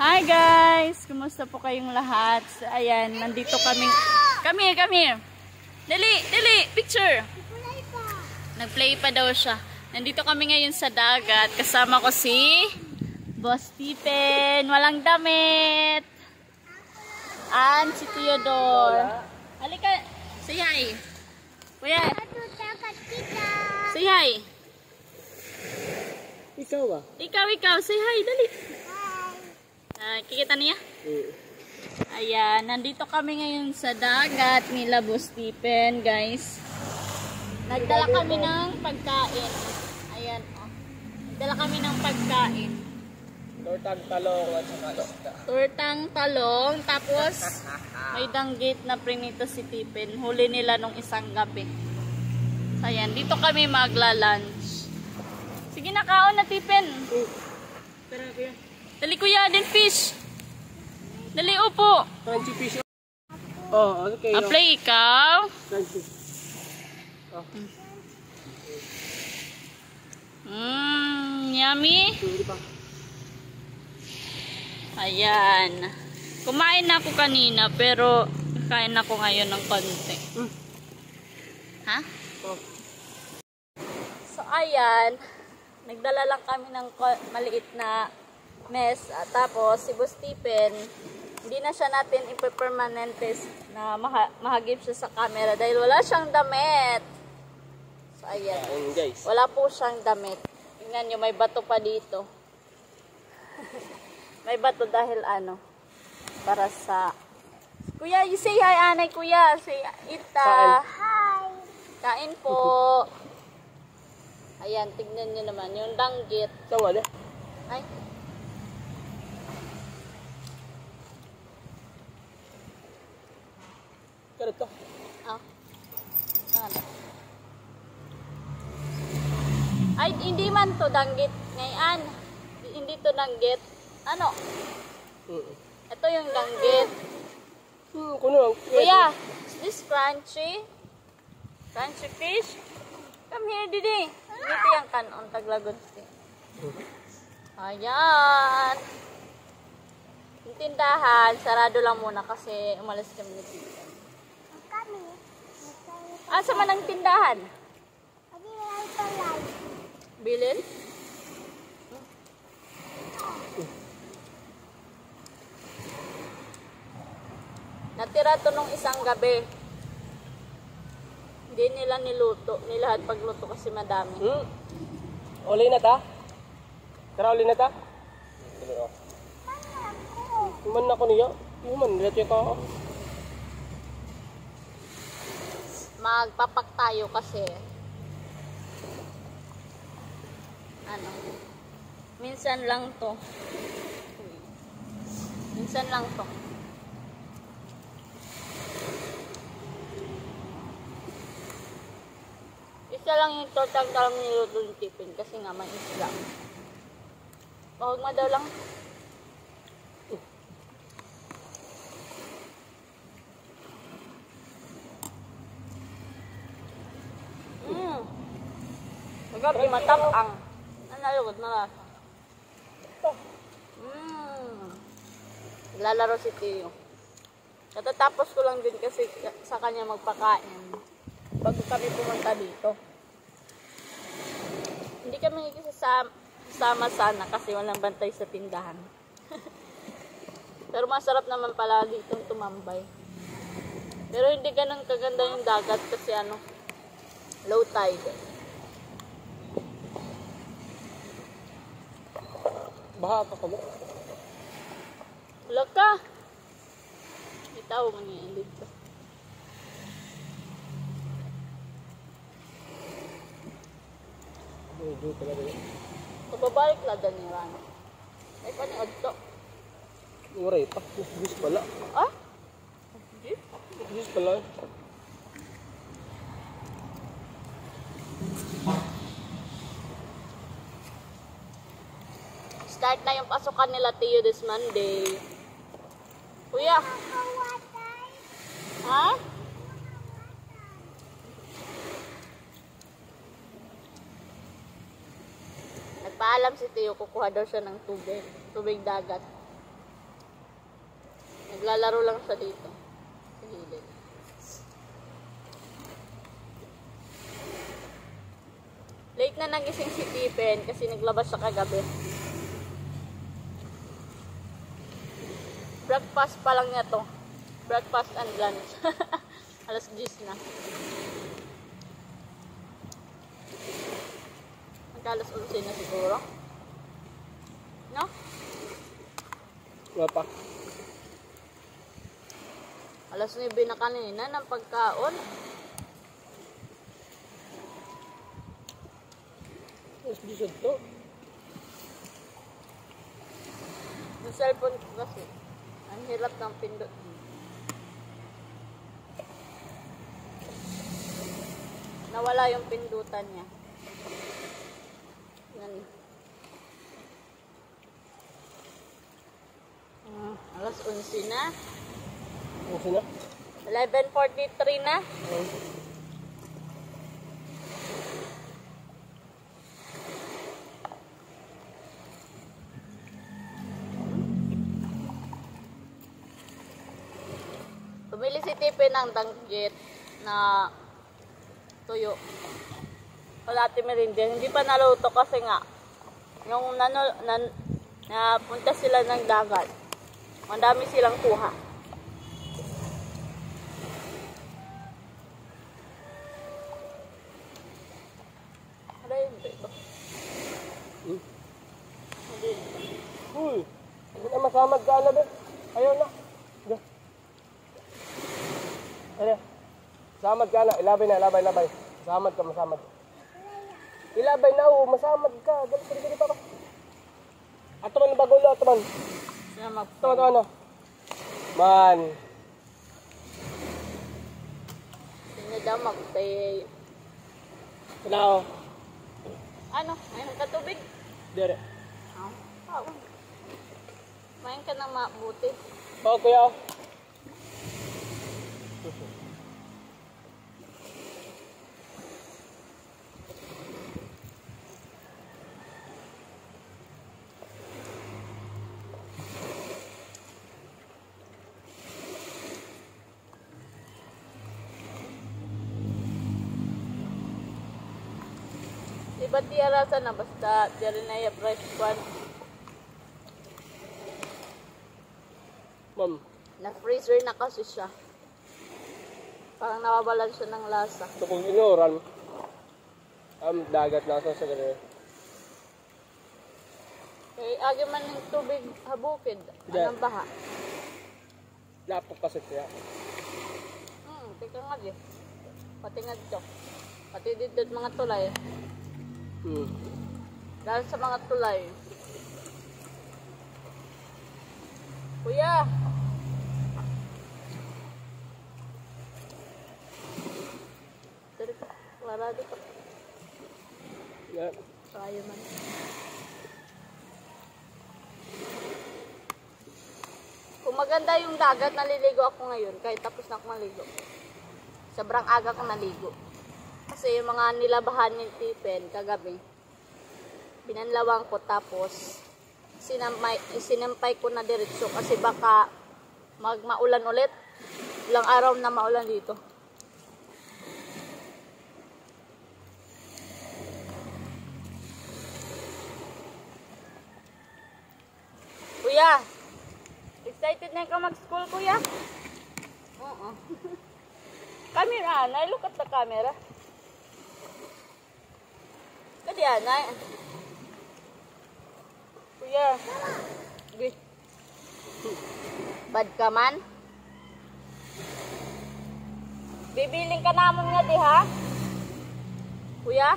Hi guys! Kumusta po kayong lahat? Ayan, nandito kami. Come here. Dali, picture. Nag-play pa daw siya. Nandito kami ngayon sa dagat. Kasama ko si Boss Stephen. Walang damit. And si Theodore. Halika. Say hi. Kuya. Say hi. Ikaw ah? Ikaw. Say hi. Dali. Kikita niya? Ayan, nandito kami ngayon sa dagat nila Boss Stephen, guys. Nagdala kami ng pagkain. Ayan, oh. Nagdala kami ng pagkain. Tortang talong at saka isda. Tortang talong, tapos may danggit na prinito si Stephen. Huli nila nung isang gabi. So, ayan, dito kami magla-lunch. Sige, nakaon na, Stephen. Tara, kuya. Dali kuya, din fish. Dali upo. Crunchy fish. Oh, okay. Apply ikaw. Crunchy. Oh. Yummy. Ayan. Kumain na ako kanina pero kain ako ngayon ng konti. Ha? Oh. So ayan, nagdala lang kami ng maliit na mess. Tapos si Boss Stephen, hindi na siya natin ipe-permanente na mahagip siya sa camera dahil wala siyang damit. So ayan, guys. wala po siyang damit. Tingnan nyo, may bato pa dito. May bato dahil ano, para sa kuya, you say hi anay kuya, say ita. Hi. Kain po. Ayan, tignan nyo naman yung danggit. Tama na. Ay. Karito. Ay, hindi man to danggit ngayon. Hindi to danggit. Ano? Ito yung danggit. Kuno. Kuya, is this crunchy? Crunchy fish? Come here, Didi. Dito yung kanon, taglagod. Ayan. Yung tindahan, sarado lang muna kasi umalis kami ni Tita. Asa man ang tindahan? Bilin? Natira to nung isang gabi. Hindi nila niluto. Nilahad pagluto kasi madami. Uli na ta? Tara, uli na ta? Iman na ko niya. Iman, dito ka. Magpapak tayo kasi ano, minsan lang to. Isa lang yung total talong niluto ng Stephen kasi nga may isla. Huwag daw lang. Magabi matapang. Nalugod na lasa. Lalaro si Tio. Katatapos ko lang din kasi sa kanya magpakain bago kami pumunta dito. Hindi kami sama sana kasi walang bantay sa tindahan. Pero masarap naman pala ditong tumambay. Pero hindi ganun kaganda yung dagat kasi ano, low tide. Baha pa kamo. Wala ka. Itaw mo niya dito. Pababalik lang din yung rano. Ay pa niya adto. Uray pa. Bis pala. Ah? Bis pala. Start na yung pasukan nila Tio this Monday. Kuya. Ha? Nagpaalam si Tio, kukuha daw siya ng tubig dagat. Naglalaro lang siya dito. Sa gilid. Late na nagising si Tipen kasi naglabas siya kagabi. Breakfast pa lang niya to. Breakfast and lunch. Alas 10 na. Magkalas 11 na siguro. No? Wala pa. Alas 9 na kanina ng pagkaon. Mas bisod to. Yung cellphone ko kasi. Ang hirap ng pindot. Nawala yung pindutan niya. Yan. Alas 11 na. Ano na? 11:43 na. Bumili si Tipe ng danggit na tuyo. Wala timerindin. Hindi pa naluto kasi nga yung napunta sila ng dagat. Ang dami silang kuha. Ano yun ito? Uy! Hindi na masamad ka na ba? Ayaw na. Ano? Masamad ka na. Ilabay na, ilabay. Masamad ka, masamad. Ilabay na, masamad ka. Dali pa ba? Ato man, bagulo, ato man. Ato, ano? Man. Sino daw magtay? Ano? Ano? Mayroon ka tubig? Dire. Oo. Mayroon ka ng mabuti. Oo, kuya. Diba tiyarasa na basta tiyari na yung fresh one. Ma'am. Na-freezer na kasi siya. Parang nawawalan siya ng lasa. Ito kung inuran, dagat nasa sa ganun. Kaya agi man ng tubig habukid. Anong baha? Lapok kasi kaya. Tika nga di. Pati nga dito. Pati dito mga tulay. Dahil sa mga tulay. Kuya! Wala dito. Yeah. Kaya man. Kung maganda yung dagat, naliligo ako ngayon. Kahit tapos na ako maligo. Sobrang aga ko naligo. Kasi yung mga nilabahan ni Tipen kagabi, binanlawang ko tapos sinampay ko na diretso kasi baka maulan ulit. Ilang araw na maulan dito. Kuya, excited na ka mag-school, kuya? Oo. Camera, Nay. Look at the camera. Kadi, Nay. Kuya. Bad ka man? Bibiling ka naman nga di, ha? Kuya?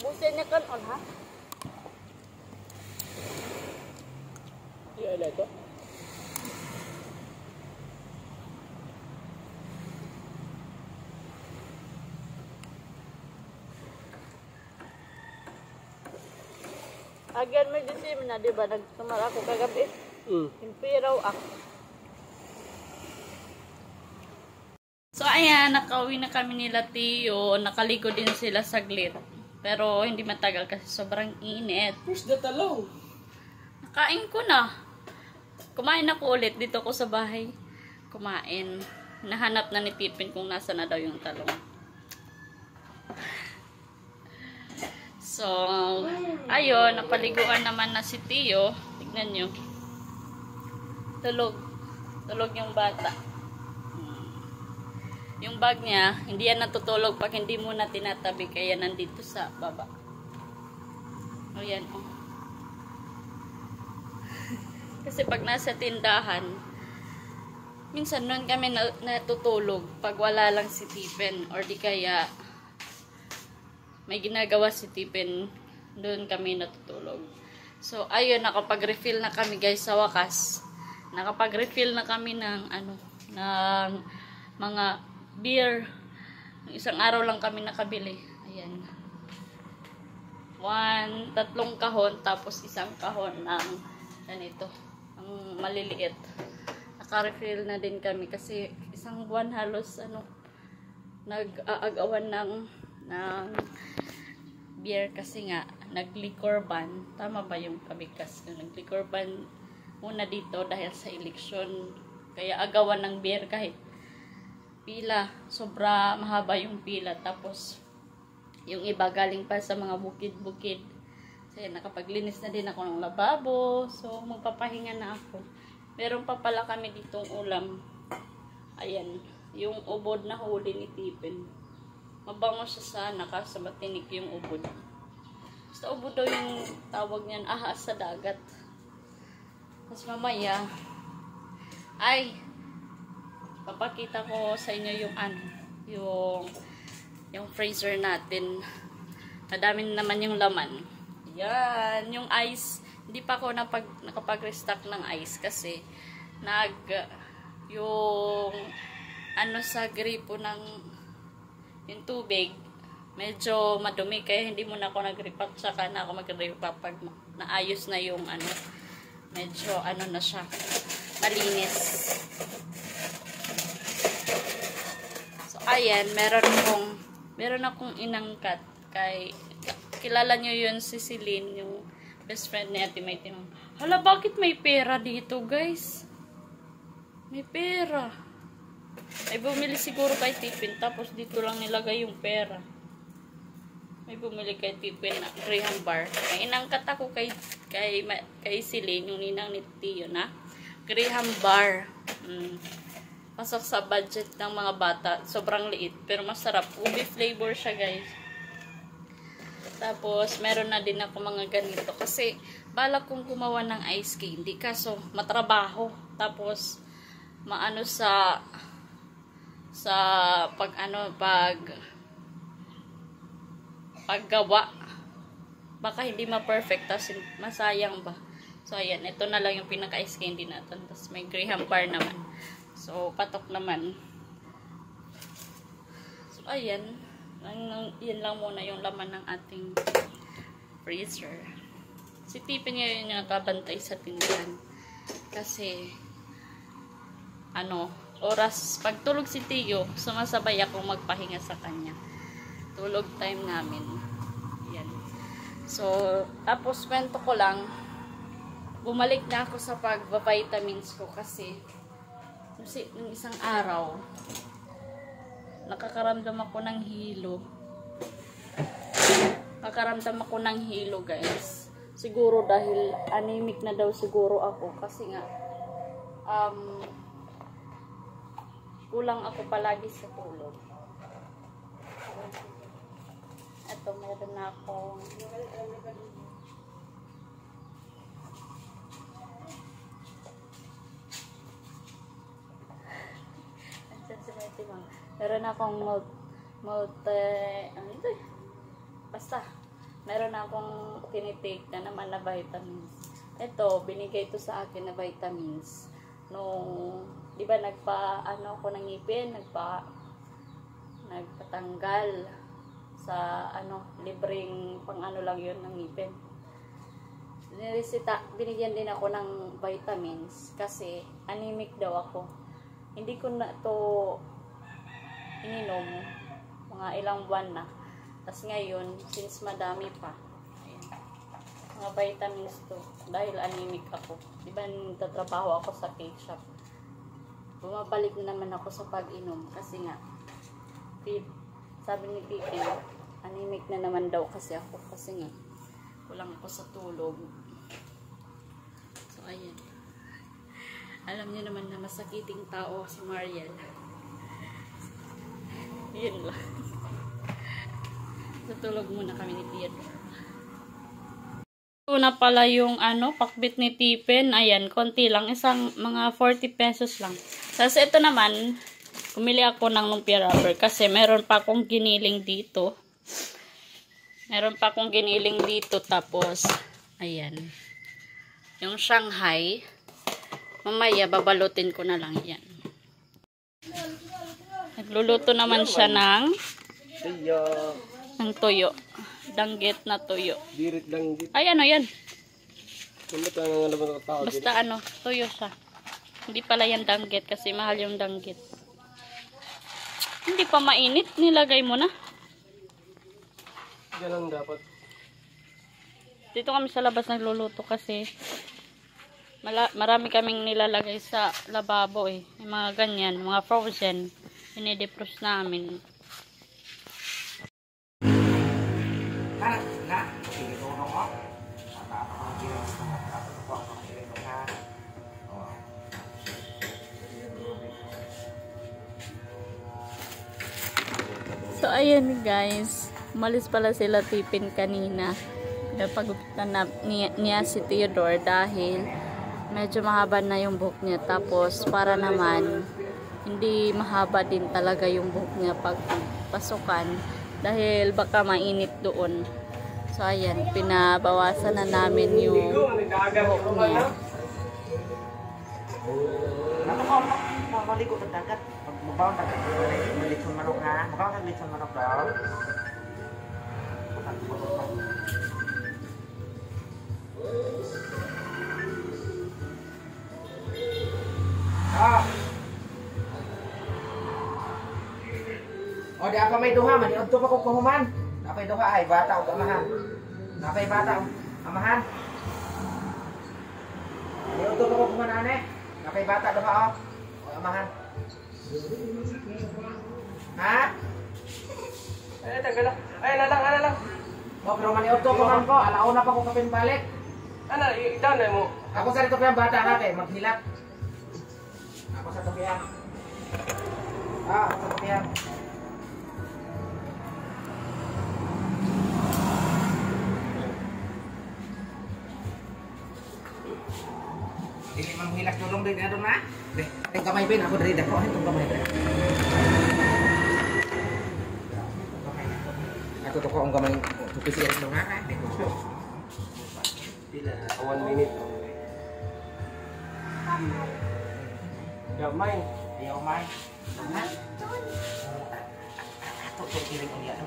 Busin niya kan on, ha? Iya, ala ito. Agyan may disim na, di ba? Nagtumar ako kagabi. Impiraw ako. So, ayan, nakauwi na kami nila Tio. Nakaligo din sila saglit. Pero, hindi matagal kasi sobrang init. Push the talong. Nakain ko na. Kumain ako ulit dito ko sa bahay. Kumain. Nahanap na ni Tipin kung nasa na daw yung talong. So, ayun, napaliguan naman na si Tio. Tignan nyo. Tulog. Tulog yung bata. Yung bag niya, hindi yan natutulog pag hindi mo na tinatabi. Kaya nandito sa baba. O yan, o. Kasi pag nasa tindahan, minsan nun kami natutulog pag wala lang si Tipin. Or di kaya may ginagawa si Tipin, doon kami natutulog. So, ayun, nakapag-refill na kami guys sa wakas. Nakapag-refill na kami ng ng mga beer. Isang araw lang kami nakabili. Ayan. 3 kahon, tapos isang kahon ng ganito. Ang maliliit. Naka-refill na din kami kasi isang buwan halos nag-aagawan ng beer kasi nga nag-liquor ban. Tama ba yung kabigkas? Nag-liquor ban muna dito dahil sa eleksyon. Kaya agawan ng beer kahit pila. Sobra mahaba yung pila. Tapos yung iba galing pa sa mga bukid-bukid. Kasi nakapaglinis na din ako ng lababo. So magpapahinga na ako. Meron pa pala kami ditong ulam. Ayan. Yung ubod na huli ni Tipin. Mabango siya sana kasi matinik yung ubod. Basta ubod daw yung tawag niyan, ahas sa dagat. Tapos mamaya, ay, papakita ko sa inyo yung freezer natin. Madami naman yung laman. Yan, yung ice. Hindi pa ako nakapag-restock ng ice kasi yung sa gripo ng yung tubig medyo madumi kaya hindi muna ako nag-repack, saka na ako mag-repack pag naayos na yung medyo na siya malinis. So ayan, meron akong inangkat kay kilala nyo yun si Celine, yung best friend ni Ate May. Hala, bakit may pera dito guys? May pera. May bumili siguro kay Tipin, tapos dito lang nilagay yung pera. May bumili kay Tipin na Graham bar. May inangkat ako kay Celine, yung ninang ni Tio na Graham bar. Pasok sa budget ng mga bata. Sobrang liit, pero masarap. Ubi flavor siya guys. Tapos, meron na din ako mga ganito. Kasi, balak kong gumawa ng ice candy. Kaso, matrabaho. Tapos, maano sa paggawa. Baka hindi ma-perfect. Tapos, masayang ba. So, ayan. Ito na lang yung pinaka-ice candy natin. Tapos, may Graham bar naman. So, patok naman. So, ayan. Yan lang muna yung laman ng ating freezer. Si Tipin ngayon yung nakabantay sa tindahan. Kasi, oras, pag tulog si Tio, sumasabay ako magpahinga sa kanya. Tulog time namin. Yan. So, tapos kwento ko lang, bumalik na ako sa pagbabitamins ko kasi nung isang araw, nakakaramdam ako ng hilo. Nakakaramdam ako ng hilo guys. Siguro dahil anemic na daw siguro ako. Kasi nga, kulang ako palagi sa tulog. Ito, meron na akong meron akong meron akong tinitake na naman na vitamins. Ito, binigay ito sa akin na vitamins nung, di ba ako ng ngipin, nagpatanggal sa libreng pang lang yun ng ngipin. Binigyan din ako ng vitamins kasi anemic daw ako. Hindi ko na to ininom mga ilang buwan na. Tapos ngayon, since madami pa, ayan, Mga vitamins to. Dahil anemic ako. Di ba nagtatrabaho ako sa cake shop. Bumabalik naman ako sa pag-inom. Kasi nga, sabi ni Titi, anemic na naman daw kasi ako. Kasi nga, kulang ako sa tulog. So, ayan. Alam niyo naman na masakiting tao si Mariel. Yun lang. Tutulog muna kami ni Theodore. Ito na pala yung pakbit ni Tipen. Ayan, konti lang. Isang mga 40 pesos lang. Tapos ito naman, pumili ako ng lumpia wrapper kasi meron pa akong giniling dito. Meron pa akong giniling dito. Tapos, ayan. Yung Shanghai. Mamaya, babalutin ko na lang yan. Nagluluto naman siya ng tuyo. Danggit na tuyo. Dirit danggit. Ay, ano yan? Basta tuyo siya. Hindi pala yan danggit kasi mahal yung danggit. Hindi pa mainit. Nilagay mo na. Ganun dapat. Dito kami sa labas nagluluto kasi marami kaming nilalagay sa lababo eh. Yung mga ganyan, mga frozen. Inidefrost namin. So ayan guys, umalis pala sila Tipin kanina. Napagupitan na niya si Theodore dahil medyo mahaba na yung buhok niya. Tapos para naman hindi mahaba din talaga yung buhok niya pag pasukan dahil baka mainit doon. So ayan, pinabawasan na namin yung buhok niya. Maligo ng dagat. Magbabaw dagat. Malitsong manok ha. Magbabaw ng litsong manok daw. O di apa may duha man. Iodto pa kong kuhuman. Napay duha ay bata o amahan. Napay bata o amahan. Iodto pa kong kuhuman ane. Napay bata duha o amahan. Ha? Ay, tagal lang. Ay, lang. O pero man iodto kuhuman ko. Alauna pa ko kapin balik. Ano, i-down na mo. Ako sa rito kaya bata natin. Maghilak. Ako sa tukiyan. Ako sa tukiyan. Hindi man hilak tulong din na doon na. Deh, ang kamay bin ako dari dako itong kamay bin. Ako to ko ang kamay tupis yan dong na. Pila 1 minute. Gamay. Ayaw may. Na. Ato to kiling ang yan.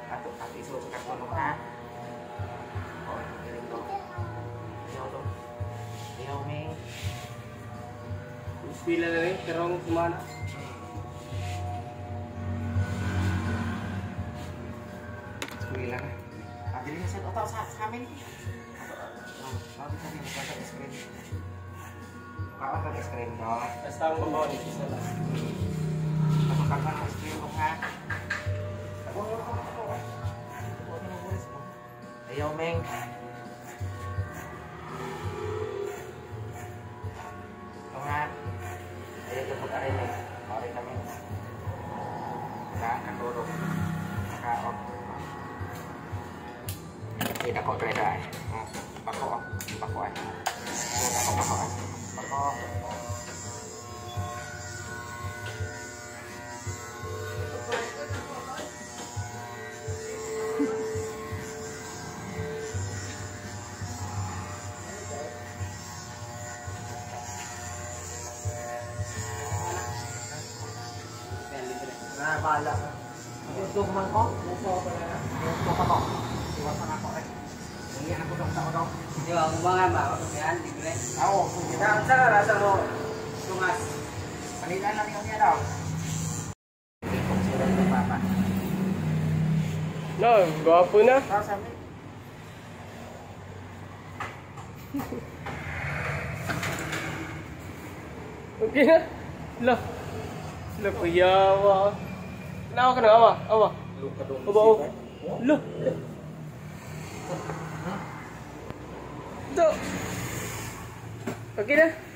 Ato iso sa karton ha. Oh, kiling to. Ayaw to. Ayaw may. Pila na rin, pero kumana. Pila na. Dili na sa otaw sa amin. Bakit kami magkakak screen? Kakak screen to. Basta ang babaw ni isa lang. Kakak screen to ha. Ayaw meng. Tungan. Ayaw jemput arin nih. Arin kami. Kakak turun. Kakak. Tidak kok beda. Bako ay. Bako. Nah, bahala ka. Yung man ko, muso ko pala na. Muso pa ko. Iwasan ako rin. Hindi ako daw sa daw. Di ba, mga ba? Yan, libre. Oo, sige. Saan rasa mo? Tungas. Palitan lang yung niya daw. Kung sila ng papa. No, gwapo na. Saan sabi? Okay na? Lah. Lah, kuyawa. Nawa ka na, awa. Awa. Awa, awa. Lah. Ito. Okay na?